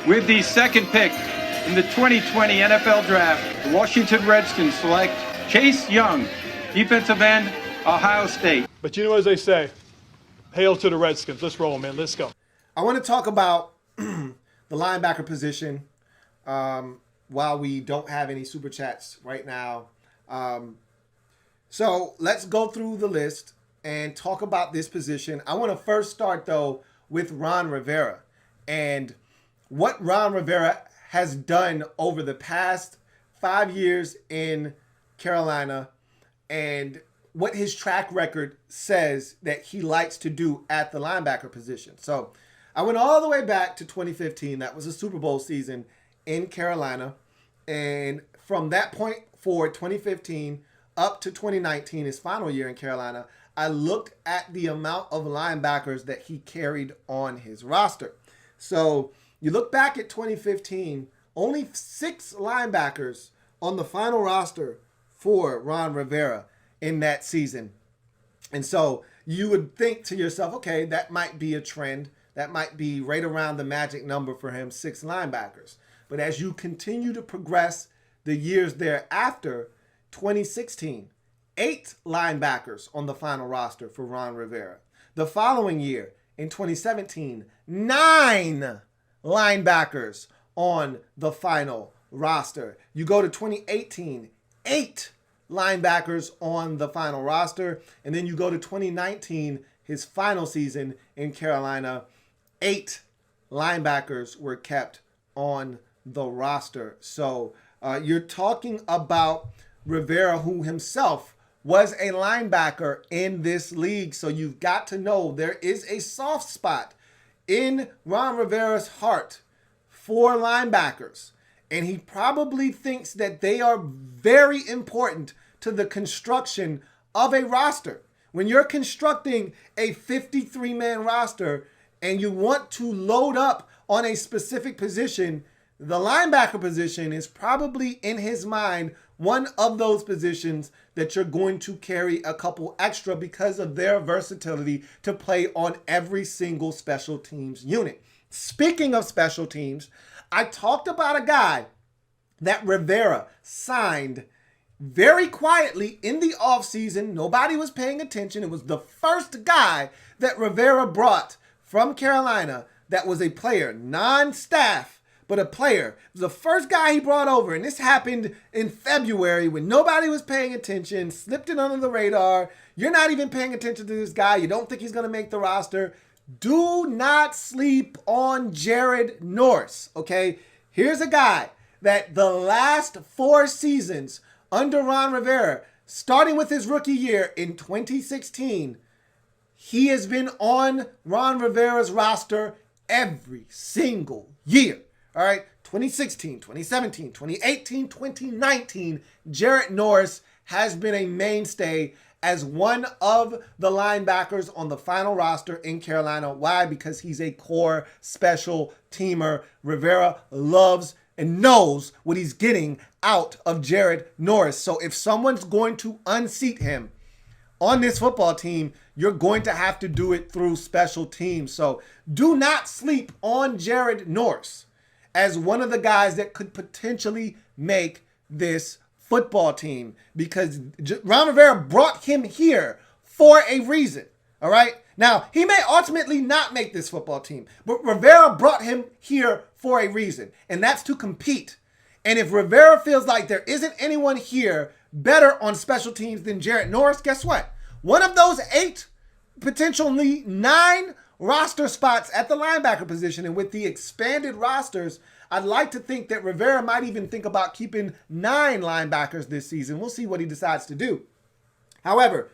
With the second pick in the 2020 NFL Draft, the Washington Redskins select Chase Young, defensive end, Ohio State. But you know, as they say, hail to the Redskins. Let's roll, man. Let's go. I want to talk about the linebacker position while we don't have any super chats right now. So let's go through the list and talk about this position. I want to first start, though, with Ron Rivera and what Ron Rivera has done over the past 5 years in Carolina and what his track record says that he likes to do at the linebacker position. So I went all the way back to 2015. That was a Super Bowl season in Carolina. And from that point forward, 2015 up to 2019, his final year in Carolina, I looked at the amount of linebackers that he carried on his roster. So you look back at 2015, only 6 linebackers on the final roster for Ron Rivera in that season. And so you would think to yourself, okay, that might be a trend. That might be right around the magic number for him, 6 linebackers. But as you continue to progress the years thereafter, 2016, 8 linebackers on the final roster for Ron Rivera. The following year, in 2017, 9 linebackers on the final roster. You go to 2018, 8 linebackers on the final roster. And then you go to 2019, his final season in Carolina, 8 linebackers were kept on the roster. So you're talking about Rivera, who himself was a linebacker in this league. So you've got to know there is a soft spot in Ron Rivera's heart for linebackers. And he probably thinks that they are very important to the construction of a roster. When you're constructing a 53-man roster and you want to load up on a specific position, the linebacker position is probably in his mind one of those positions that you're going to carry a couple extra because of their versatility to play on every single special teams unit. Speaking of special teams, I talked about a guy that Rivera signed very quietly in the offseason. Nobody was paying attention. It was the first guy that Rivera brought from Carolina that was a player, non-staff, but a player. It was the first guy he brought over, and this happened in February when nobody was paying attention, slipped it under the radar. You're not even paying attention to this guy. You don't think he's going to make the roster. Do not sleep on Jarrett Norris, okay? Here's a guy that the last 4 seasons under Ron Rivera, starting with his rookie year in 2016, he has been on Ron Rivera's roster every single year. All right, 2016, 2017, 2018, 2019, Jarrett Norris has been a mainstay as one of the linebackers on the final roster in Carolina. Why? Because he's a core special teamer. Rivera loves and knows what he's getting out of Jarrett Norris. So if someone's going to unseat him on this football team, you're going to have to do it through special teams. So do not sleep on Jarrett Norris as one of the guys that could potentially make this football team, because Ron Rivera brought him here for a reason. All right. Now, he may ultimately not make this football team, but Rivera brought him here for a reason, and that's to compete. And if Rivera feels like there isn't anyone here better on special teams than Jarrett Norris, guess what? One of those 8, potentially 9 roster spots at the linebacker position, and with the expanded rosters, I'd like to think that Rivera might even think about keeping 9 linebackers this season. We'll see what he decides to do. However,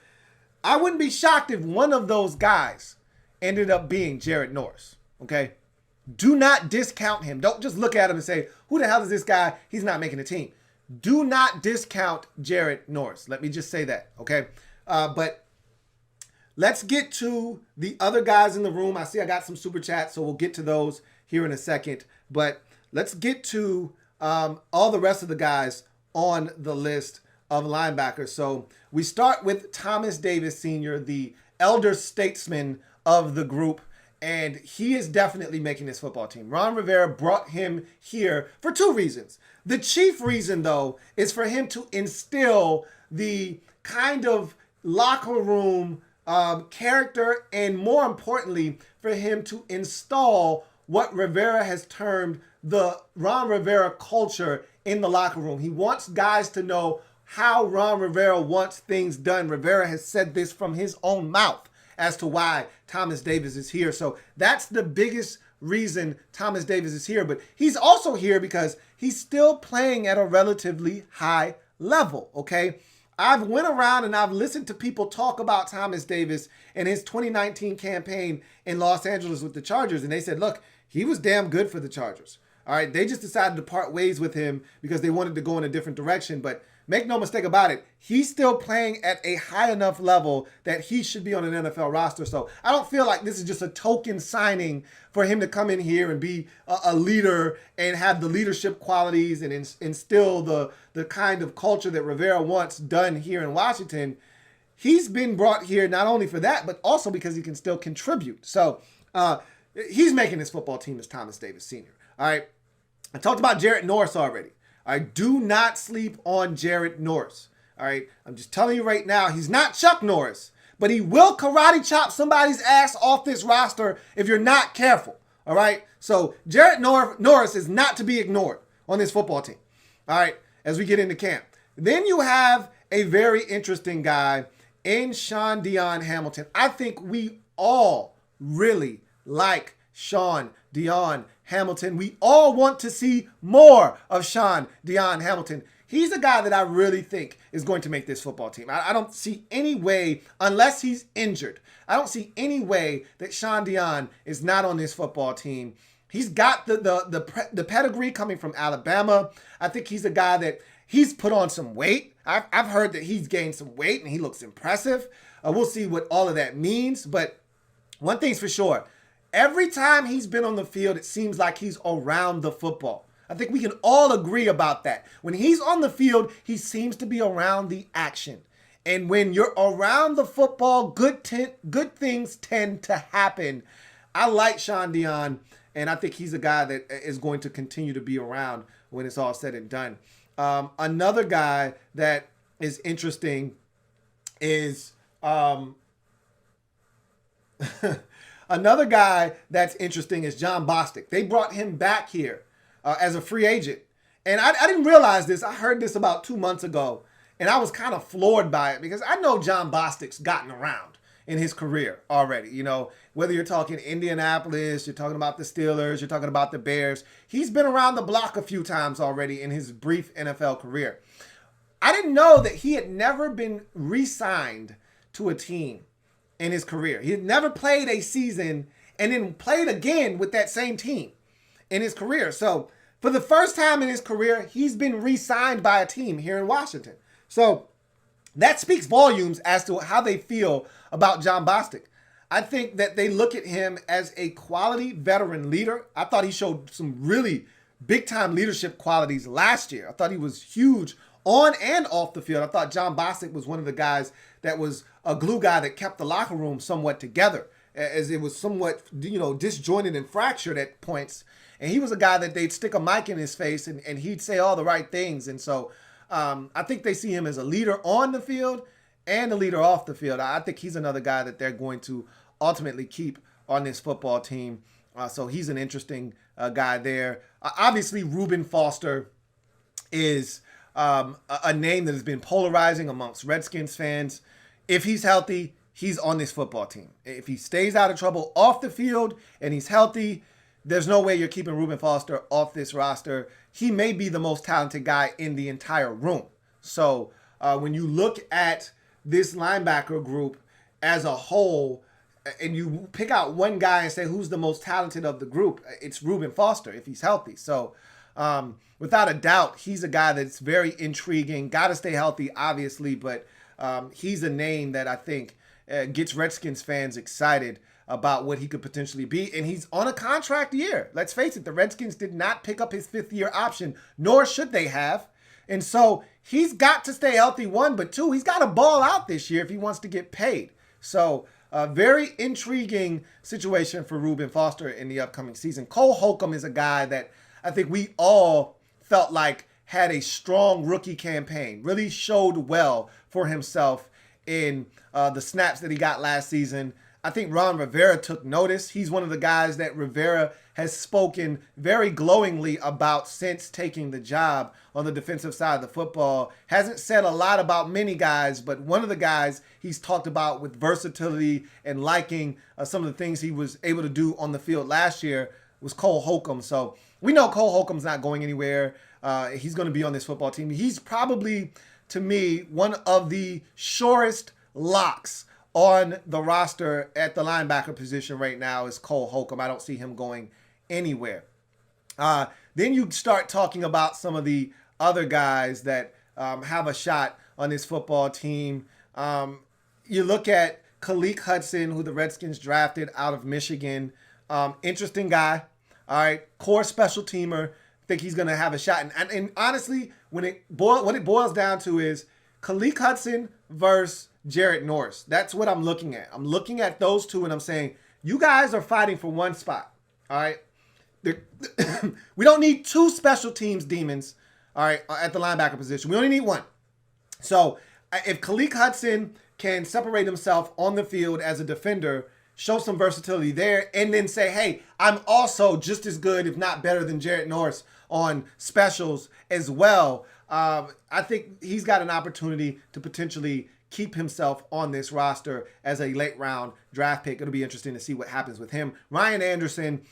I wouldn't be shocked if one of those guys ended up being Jarrett Norris, okay? Do not discount him. Don't just look at him and say, who the hell is this guy? He's not making the team. Do not discount Jarrett Norris. Let me just say that, okay? But let's get to the other guys in the room. I see I got some super chats, so we'll get to those here in a second. But let's get to all the rest of the guys on the list of linebackers. So we start with Thomas Davis Sr., the elder statesman of the group. And he is definitely making this football team. Ron Rivera brought him here for two reasons. The chief reason, though, is for him to instill the kind of locker room character, and more importantly, for him to install what Rivera has termed the Ron Rivera culture in the locker room. He wants guys to know how Ron Rivera wants things done. Rivera has said this from his own mouth as to why Thomas Davis is here. So that's the biggest reason Thomas Davis is here. But he's also here because he's still playing at a relatively high level, okay? I've went around and I've listened to people talk about Thomas Davis and his 2019 campaign in Los Angeles with the Chargers, and they said, look, he was damn good for the Chargers. All right, they just decided to part ways with him because they wanted to go in a different direction. But make no mistake about it, he's still playing at a high enough level that he should be on an NFL roster. So I don't feel like this is just a token signing for him to come in here and be a leader and have the leadership qualities and instill the kind of culture that Rivera wants done here in Washington. He's been brought here not only for that, but also because he can still contribute. So he's making this football team as Thomas Davis Sr. All right. I talked about Jarrett Norris already. I do not sleep on Jarrett Norris. All right. I'm just telling you right now, he's not Chuck Norris, but he will karate chop somebody's ass off this roster if you're not careful. All right. So Jarrett Norris is not to be ignored on this football team. All right. As we get into camp, then you have a very interesting guy in Shaun Dion-Hamilton. I think we all really like Shaun Dion-Hamilton. We all want to see more of Shaun Dion-Hamilton. He's a guy that I really think is going to make this football team. I don't see any way, unless he's injured, I don't see any way that Shaun Dion is not on this football team. He's got the pedigree coming from Alabama. I think he's a guy that he's put on some weight. I've heard that he's gained some weight and he looks impressive. We'll see what all of that means. But one thing's for sure. Every time he's been on the field, it seems like he's around the football. I think we can all agree about that. When he's on the field, he seems to be around the action. And when you're around the football, good things tend to happen. I like Shaun Dion, and I think he's a guy that is going to continue to be around when it's all said and done. Another guy that is interesting is another guy that's interesting is Jon Bostick. They brought him back here as a free agent. And I didn't realize this. I heard this about 2 months ago, and I was kind of floored by it because I know Jon Bostick's gotten around in his career already. You know, whether you're talking Indianapolis, you're talking about the Steelers, you're talking about the Bears, he's been around the block a few times already in his brief NFL career. I didn't know that he had never been re-signed to a team in his career. He had never played a season and then played again with that same team in his career. So for the first time in his career, he's been re-signed by a team here in Washington. So that speaks volumes as to how they feel about Jon Bostick. I think that they look at him as a quality veteran leader. I thought he showed some really big-time leadership qualities last year. I thought he was huge on and off the field. I thought Jon Bostick was one of the guys that was a glue guy that kept the locker room somewhat together, as it was somewhat, disjointed and fractured at points. And he was a guy that they'd stick a mic in his face and he'd say all the right things. And so I think they see him as a leader on the field and a leader off the field. I think he's another guy that they're going to ultimately keep on this football team. So he's an interesting guy there. Obviously, Reuben Foster is a name that has been polarizing amongst Redskins fans. If he's healthy, he's on this football team. If he stays out of trouble off the field and he's healthy, there's no way you're keeping Reuben Foster off this roster. He may be the most talented guy in the entire room. So when you look at this linebacker group as a whole, and you pick out one guy and say who's the most talented of the group, it's Reuben Foster if he's healthy. So without a doubt, he's a guy that's very intriguing. Got to stay healthy, obviously, but he's a name that I think gets Redskins fans excited about what he could potentially be. And he's on a contract year. Let's face it, the Redskins did not pick up his fifth-year option, nor should they have. And so he's got to stay healthy, one, but two, he's got to ball out this year if he wants to get paid. So a very intriguing situation for Reuben Foster in the upcoming season. Cole Holcomb is a guy that I think we all felt like had a strong rookie campaign, really showed well for himself in the snaps that he got last season. I think Ron Rivera took notice. He's one of the guys that Rivera has spoken very glowingly about since taking the job on the defensive side of the football. Hasn't said a lot about many guys, but one of the guys he's talked about with versatility and liking some of the things he was able to do on the field last year was Cole Holcomb. So we know Cole Holcomb's not going anywhere. He's going to be on this football team. He's probably, to me, one of the surest locks on the roster at the linebacker position right now is Cole Holcomb. I don't see him going anywhere. Then you start talking about some of the other guys that have a shot on this football team. You look at Khaleke Hudson, who the Redskins drafted out of Michigan. Interesting guy. All right, core special teamer. Think he's going to have a shot. And honestly, what it boils down to is Khaleke Hudson versus Jarrett Norris. That's what I'm looking at. I'm looking at those two and I'm saying, you guys are fighting for one spot. All right. We don't need two special teams demons, all right, at the linebacker position. We only need one. So if Khaleke Hudson can separate himself on the field as a defender, show some versatility there, and then say, hey, I'm also just as good, if not better than Jarrett Norris on specials as well. I think he's got an opportunity to potentially keep himself on this roster as a late round draft pick. It'll be interesting to see what happens with him. Ryan Anderson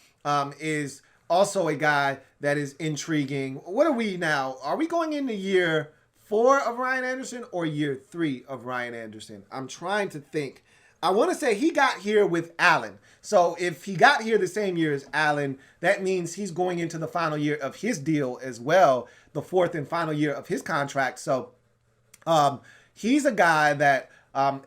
is also a guy that is intriguing. What are we now? Are we going into year 4 of Ryan Anderson or year 3 of Ryan Anderson? I'm trying to think. I want to say he got here with Allen. So if he got here the same year as Allen, that means he's going into the final year of his deal as well, the 4th and final year of his contract. So he's a guy that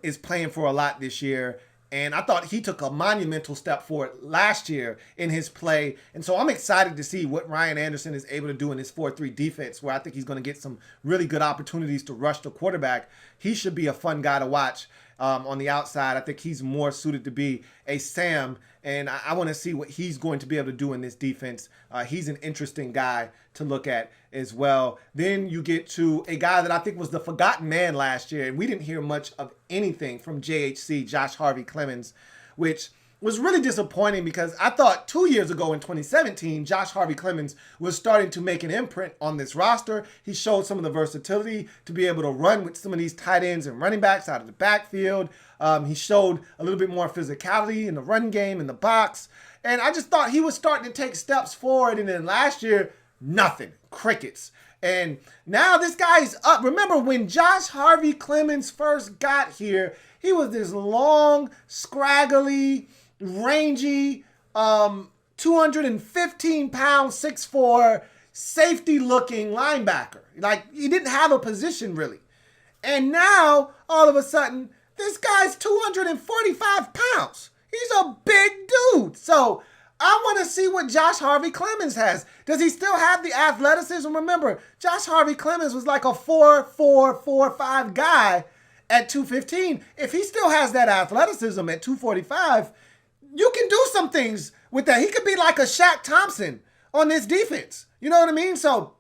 is playing for a lot this year. And I thought he took a monumental step forward last year in his play. And so I'm excited to see what Ryan Anderson is able to do in his 4-3 defense, where I think he's going to get some really good opportunities to rush the quarterback. He should be a fun guy to watch on the outside. I think he's more suited to be a Sam, and I want to see what he's going to be able to do in this defense. He's an interesting guy to look at as well. Then you get to a guy that I think was the forgotten man last year, and we didn't hear much of anything from JHC, Josh Harvey-Clemons, which was really disappointing because I thought 2 years ago in 2017, Josh Harvey-Clemons was starting to make an imprint on this roster. He showed some of the versatility to be able to run with some of these tight ends and running backs out of the backfield. He showed a little bit more physicality in the run game, in the box. And I just thought he was starting to take steps forward. And then last year, nothing. Crickets. And now this guy's up. Remember when Josh Harvey-Clemons first got here, he was this long, scraggly, rangy, 215-pound, 6'4", safety-looking linebacker. Like, he didn't have a position, really. And now, all of a sudden, this guy's 245 pounds. He's a big dude. So, I want to see what Josh Harvey-Clemons has. Does he still have the athleticism? Remember, Josh Harvey-Clemons was like a 4'4", 4'5" guy at 215. If he still has that athleticism at 245, you can do some things with that. He could be like a Shaq Thompson on this defense. You know what I mean? So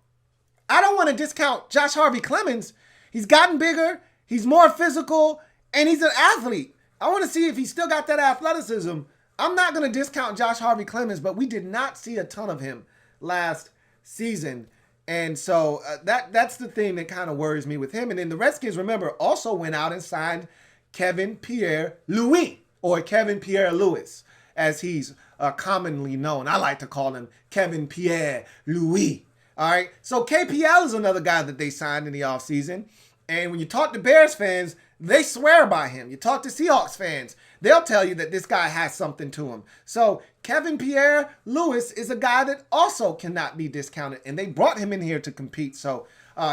I don't want to discount Josh Harvey-Clemons. He's gotten bigger. He's more physical, and he's an athlete. I want to see if he's still got that athleticism. I'm not going to discount Josh Harvey-Clemons, but we did not see a ton of him last season. And so that's the thing that kind of worries me with him. And then the Redskins, remember, also went out and signed Kevin Pierre-Louis, or Kevin pierre-louis, as he's commonly known. I like to call him Kevin Pierre-Louis. All right. So KPL is another guy that they signed in the offseason. And when you talk to Bears fans, they swear by him. You talk to Seahawks fans, they'll tell you that this guy has something to him. So Kevin Pierre-Louis is a guy that also cannot be discounted. And they brought him in here to compete. So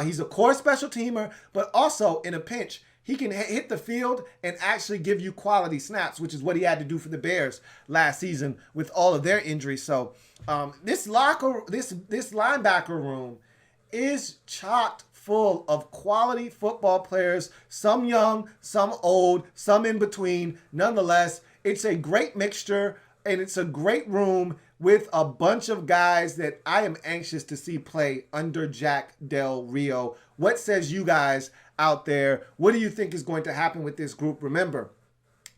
he's a core special teamer, but also in a pinch, he can hit the field and actually give you quality snaps, which is what he had to do for the Bears last season with all of their injuries. So this linebacker room is chock full of quality football players, some young, some old, some in between. Nonetheless, it's a great mixture, and it's a great room with a bunch of guys that I am anxious to see play under Jack Del Rio. What says you guys out there? What do you think is going to happen with this group? Remember,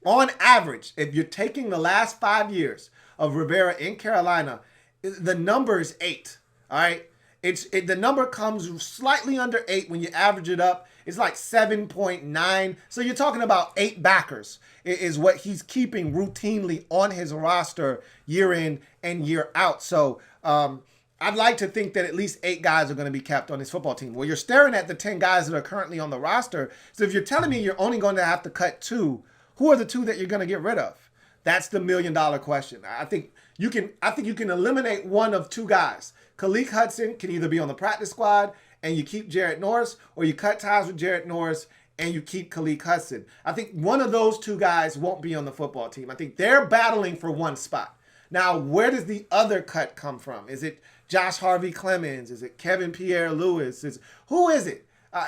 on average, if you're taking the last 5 years of Rivera in Carolina, the number is 8. All right. The number comes slightly under 8 when you average it up. It's like 7.9. So you're talking about 8 backers is what he's keeping routinely on his roster year in and year out. So I'd like to think that at least 8 guys are going to be kept on his football team. Well, you're staring at the 10 guys that are currently on the roster. So if you're telling me you're only going to have to cut 2, who are the 2 that you're going to get rid of? That's the $1 million question. I think you can eliminate one of 2 guys. Khaleke Hudson can either be on the practice squad and you keep Jarrett Norris, or you cut ties with Jarrett Norris and you keep Khaleke Hudson. I think one of those 2 guys won't be on the football team. I think they're battling for one spot. Now, where does the other cut come from? Is it Josh Harvey-Clemons? Is it Kevin Pierre-Louis? Who is it?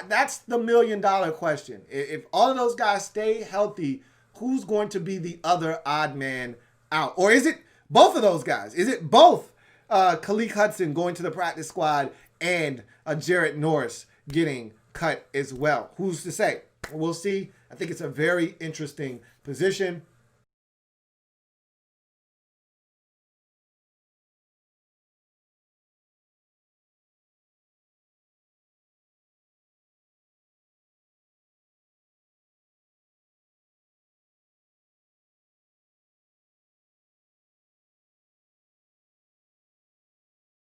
That's the $1 million question. If all of those guys stay healthy, who's going to be the other odd man out? Or is it both of those guys? Is it both Khaleke Hudson going to the practice squad and Jarrett Norris getting cut as well? Who's to say? We'll see. I think it's a very interesting position.